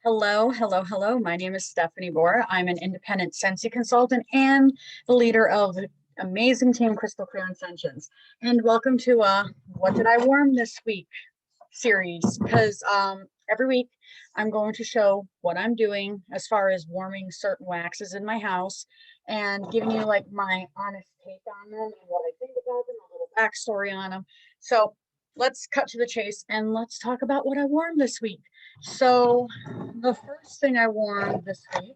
Hello, hello, hello. My name is Stephanie Bohr. I'm an independent Scentsy consultant and the leader of the amazing team Crystal Clear Intentions. And welcome to What Did I Warm This Week series, because every week I'm going to show what I'm doing as far as warming certain waxes in my house and giving you like my honest take on them and what I think about them, a little backstory on them. So let's cut to the chase and let's talk about what I warmed this week. So the first thing I warmed this week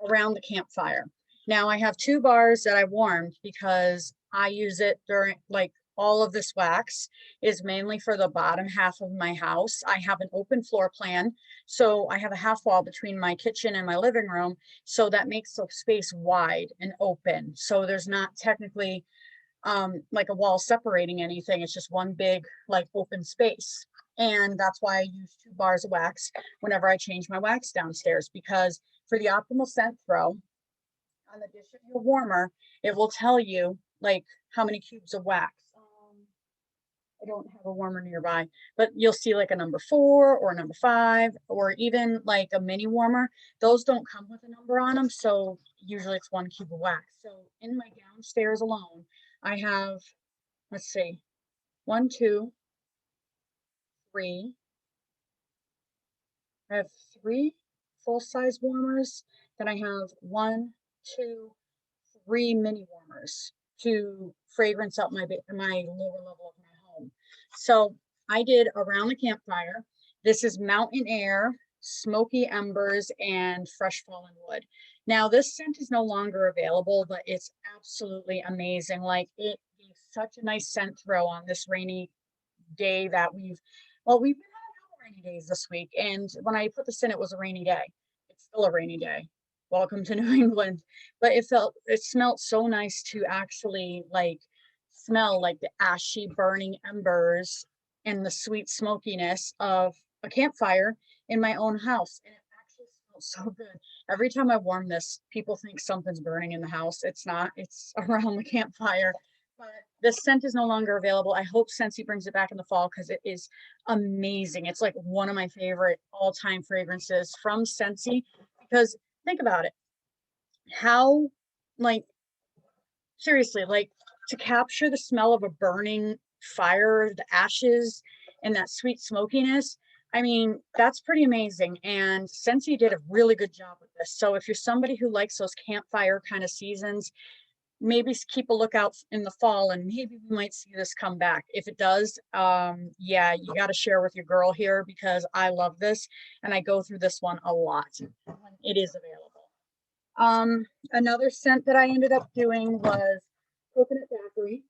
around the campfire. Now I have two bars that I warmed because I use it during like all of this wax is mainly for the bottom half of my house. I have an open floor plan. So I have a half wall between my kitchen and my living room. So that makes the space wide and open. So there's not technically like a wall separating anything. It's just one big like open space. And that's why I use two bars of wax whenever I change my wax downstairs, because for the optimal scent throw on the dish of your warmer, it will tell you like how many cubes of wax. I don't have a warmer nearby, but you'll see like a number 4 or a number 5 or even like a mini warmer. Those don't come with a number on them. So usually it's 1 cube of wax. So in my downstairs alone, I have, let's see, 1, 2, 3. I have 3 full-size warmers. Then I have 1, 2, 3 mini warmers to fragrance up my lower level of my home. So I did around the campfire. This is mountain air, smoky embers, and fresh fallen wood. Now this scent is no longer available, but it's absolutely amazing. Like it is such a nice scent throw on this rainy day that we've been having a couple rainy days this week. And when I put this in, it was a rainy day. It's still a rainy day. Welcome to New England. But it smelled so nice to actually like smell like the ashy burning embers and the sweet smokiness of a campfire in my own house. And it actually smells so good. Every time I warm this, people think something's burning in the house. It's not, it's around the campfire. But this scent is no longer available. I hope Scentsy brings it back in the fall because it is amazing. It's like one of my favorite all-time fragrances from Scentsy, because think about it. How, like, seriously, like to capture the smell of a burning fire, the ashes, and that sweet smokiness. I mean, that's pretty amazing. And Scentsy did a really good job with this. So if you're somebody who likes those campfire kind of seasons, maybe keep a lookout in the fall and maybe we might see this come back. If it does, yeah, you got to share with your girl here because I love this and I go through this one a lot when it is available. Another scent that I ended up doing was coconut daiquiri.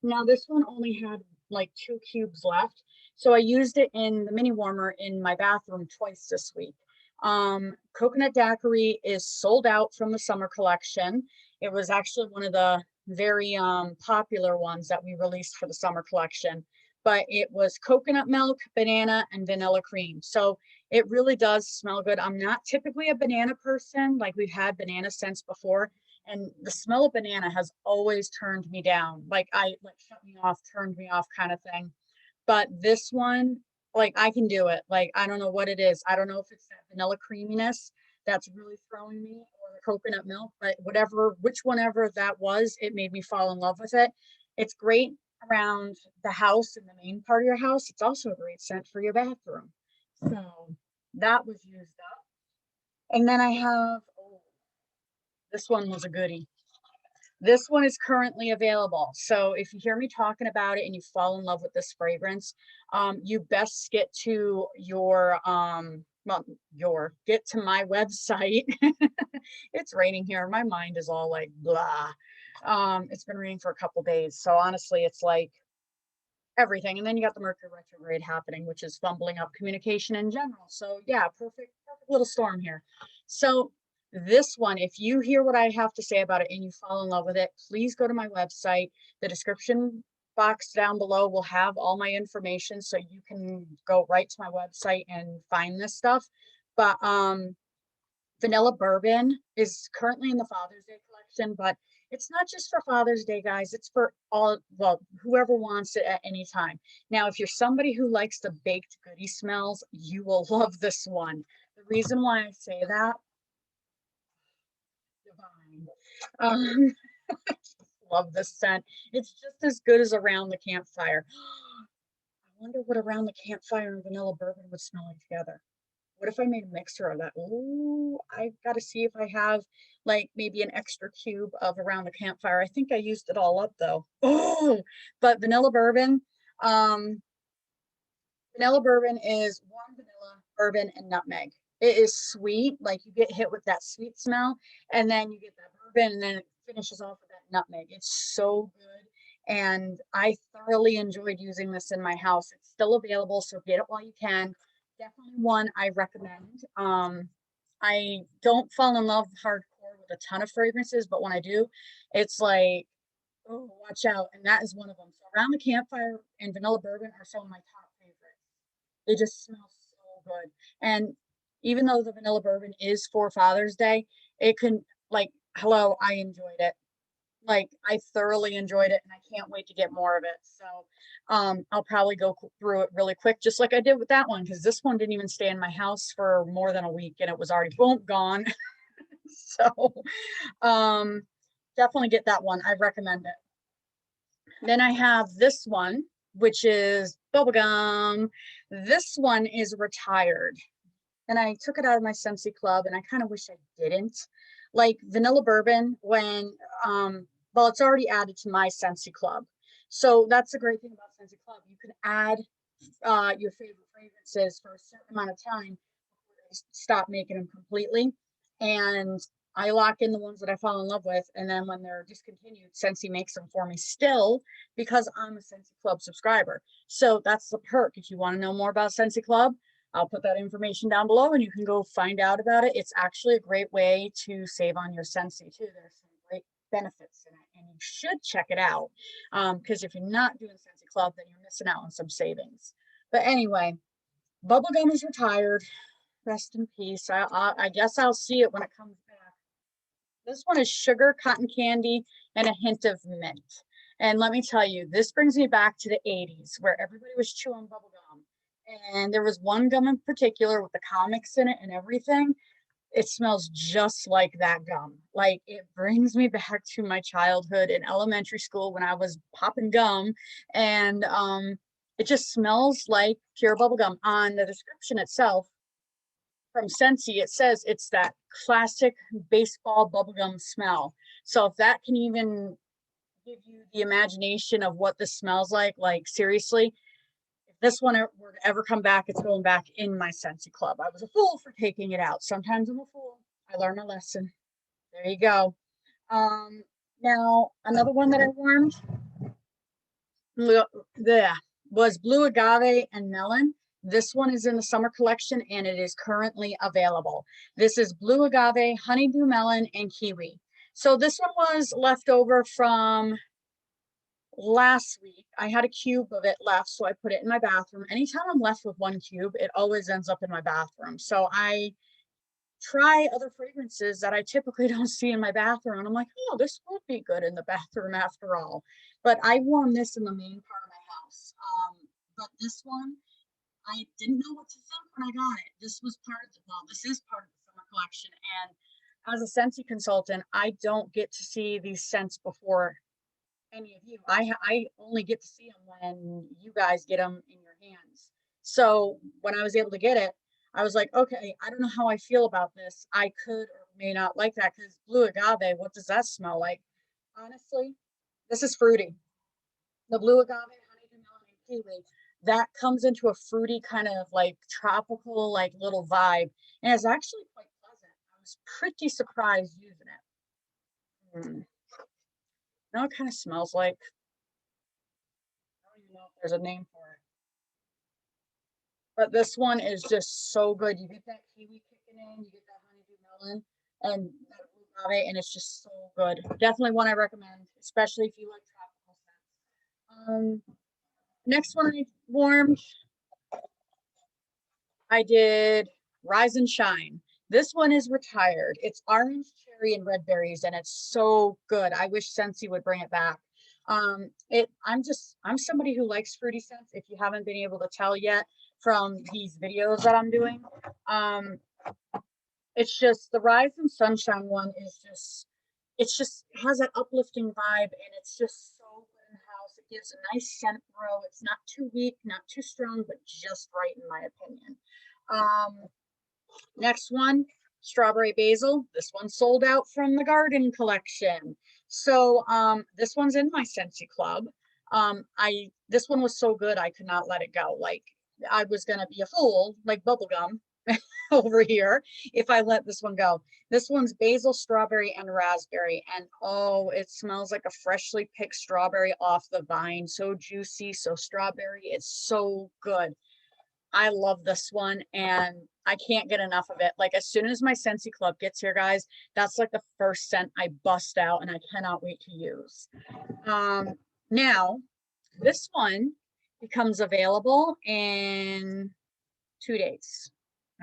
Now this one only had like 2 cubes left, so I used it in the mini warmer in my bathroom twice this week. Coconut daiquiri is sold out from the summer collection. It was actually one of the very popular ones that we released for the summer collection, but it was coconut milk, banana, and vanilla cream. So it really does smell good. I'm not typically a banana person, like we've had banana scents before, and the smell of banana has always turned me down. Like shut me off, turned me off kind of thing. But this one, like I can do it. Like I don't know what it is. I don't know if it's that vanilla creaminess that's really throwing me or the coconut milk, but which one ever that was, it made me fall in love with it. It's great around the house in the main part of your house. It's also a great scent for your bathroom. So that was used up. And then I have, oh, this one was a goodie. This one is currently available. So if you hear me talking about it and you fall in love with this fragrance, you best get to get to my website. It's raining here. My mind is all like blah. It's been raining for a couple days. So honestly, it's like everything. And then you got the Mercury retrograde happening, which is fumbling up communication in general. So yeah, perfect little storm here. So this one, if you hear what I have to say about it and you fall in love with it, please go to my website. The description box down below will have all my information so you can go right to my website and find this stuff. But vanilla bourbon is currently in the Father's Day collection, but It's not just for Father's Day, guys. It's for all, well, whoever wants it at any time. Now, if you're somebody who likes the baked goodie smells, you will love this one. The reason why I say that, divine. Um, love this scent. It's just as good as Around the Campfire. I wonder what Around the Campfire and vanilla bourbon would smell like together. What if I made a mixture of that? Ooh, I gotta see if I have like maybe an extra cube of Around the Campfire. I think I used it all up though. Oh, but um, vanilla bourbon is warm vanilla, bourbon, and nutmeg. It is sweet, like you get hit with that sweet smell, and then you get that bourbon, and then it finishes off with that nutmeg. It's so good, and I thoroughly enjoyed using this in my house. It's still available, so get it while you can. Definitely one I recommend. I don't fall in love hardcore with a ton of fragrances, but when I do, it's like, oh, watch out, and that is one of them. So Around the Campfire and vanilla bourbon are some of my top favorites. They just smell so good. And even though the vanilla bourbon is for Father's Day, it can, like, hello, I enjoyed it. Like, I thoroughly enjoyed it and I can't wait to get more of it. So I'll probably go through it really quick, just like I did with that one, because this one didn't even stay in my house for more than a week and it was already boom gone. So um definitely get that one. I recommend it. Then I have this one, which is Bubblegum. This one is retired. And I took it out of my Scentsy club, and I kind of wish I didn't. Like vanilla bourbon, when well, it's already added to my Scentsy club. So that's the great thing about Scentsy Club. You can add your favorite fragrances for a certain amount of time before they stop making them completely. And I lock in the ones that I fall in love with, and then when they're discontinued, Scentsy makes them for me still because I'm a Scentsy Club subscriber. So that's the perk. If you want to know more about Scentsy Club, I'll put that information down below and you can go find out about it. It's actually a great way to save on your Scentsy too. There's some great benefits in it and you should check it out. Because if you're not doing Scentsy Club, then you're missing out on some savings. But anyway, Bubblegum is retired. Rest in peace. I guess I'll see it when it comes back. This one is sugar, cotton candy, and a hint of mint. And let me tell you, this brings me back to the 80s where everybody was chewing bubble gum. And there was one gum in particular with the comics in it and everything. It smells just like that gum. Like it brings me back to my childhood in elementary school when I was popping gum. And it just smells like pure bubble gum. On the description itself, from Scentsy, it says it's that classic baseball bubblegum smell. So if that can even give you the imagination of what this smells like seriously, if this one were to ever come back, it's going back in my Scentsy club. I was a fool for taking it out. Sometimes I'm a fool. I learned a lesson. There you go. Now another one that I warmed, there was blue agave and melon. This one is in the summer collection and it is currently available. This is blue agave, honeydew melon, and kiwi. So this one was left over from last week. I had a cube of it left, so I put it in my bathroom. Anytime I'm left with one cube, it always ends up in my bathroom. So I try other fragrances that I typically don't see in my bathroom. And I'm like, oh, this would be good in the bathroom after all. But I warm this in the main part of my house. But this one, I didn't know what to think when I got it. This was part of the, well, this is part of the summer collection. And as a Scentsy consultant, I don't get to see these scents before any of you. I only get to see them when you guys get them in your hands. So when I was able to get it, I was like, okay, I don't know how I feel about this. I could or may not like that because blue agave, what does that smell like? Honestly, this is fruity. The blue agave, honeydew melon, and kiwi, that comes into a fruity kind of like tropical, like little vibe. And it's actually quite pleasant. I was pretty surprised using it. Now it kind of smells like, I don't even know if there's a name for it. But this one is just so good. You get that kiwi kicking in, you get that honeydew melon, and that agave, and it's just so good. Definitely one I recommend, especially if you like tropical scents. Next one I warmed, I did Rise and Shine. This one is retired. It's orange, cherry, and red berries, and it's so good. I wish Scentsy would bring it back. I'm somebody who likes fruity scents, if you haven't been able to tell yet from these videos that I'm doing. It's just the Rise and Sunshine one is just, it's just has that uplifting vibe, and it's just so good in the house. It gives a nice scent throw. It's not too weak, not too strong, but just right in my opinion. Next one, strawberry basil. This one sold out from the garden collection. So this one's in my Scentsy club. This one was so good I could not let it go. Like I was gonna be a fool, like Bubblegum over here, if I let this one go. This one's basil, strawberry, and raspberry. And oh, it smells like a freshly picked strawberry off the vine. So juicy, so strawberry. It's so good. I love this one and I can't get enough of it. Like as soon as my Scentsy club gets here, guys, that's like the first scent I bust out and I cannot wait to use. Now, this one becomes available in 2 days.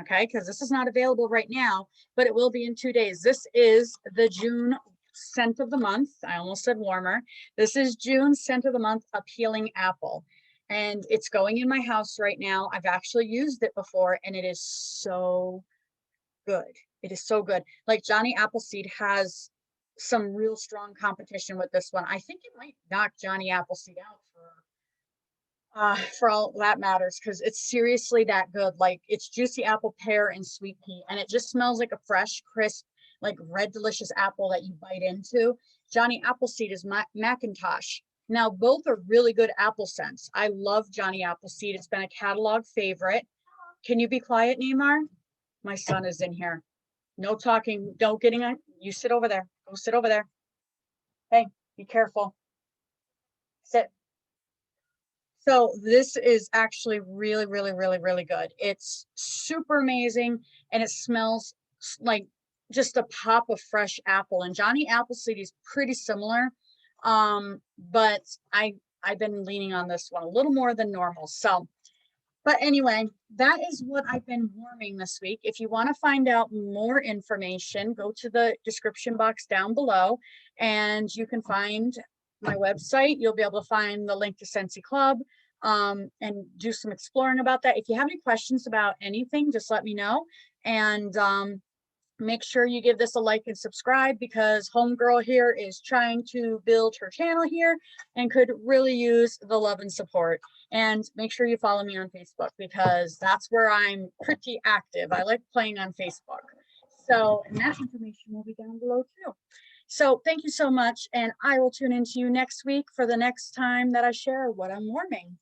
Okay, because this is not available right now, but it will be in 2 days. This is the June scent of the month. I almost said warmer. This is June scent of the month, Appealing Apple. And it's going in my house right now. I've actually used it before and it is so good. It is so good. Like Johnny Appleseed has some real strong competition with this one. I think it might knock Johnny Appleseed out for all that matters, because it's seriously that good. Like it's juicy apple, pear, and sweet pea, and it just smells like a fresh, crisp, like red, delicious apple that you bite into. Johnny Appleseed is Macintosh. Now, both are really good apple scents. I love Johnny Appleseed. It's been a catalog favorite. Can you be quiet, Neymar? My son is in here. No talking. Don't getting on. You sit over there. Go sit over there. Hey, be careful. Sit. So this is actually really, really, really, really good. It's super amazing and it smells like just a pop of fresh apple. And Johnny Appleseed is pretty similar. But I've been leaning on this one a little more than normal. So, but anyway, that is what I've been warming this week. If you want to find out more information, go to the description box down below and you can find my website. You'll be able to find the link to Scentsy Club and do some exploring about that. If you have any questions about anything, just let me know. And make sure you give this a like and subscribe, because homegirl here is trying to build her channel here and could really use the love and support. And make sure you follow me on Facebook, because that's where I'm pretty active. I like playing on Facebook. So, and that information will be down below too. So thank you so much, and I will tune into you next week for the next time that I share what I'm warming.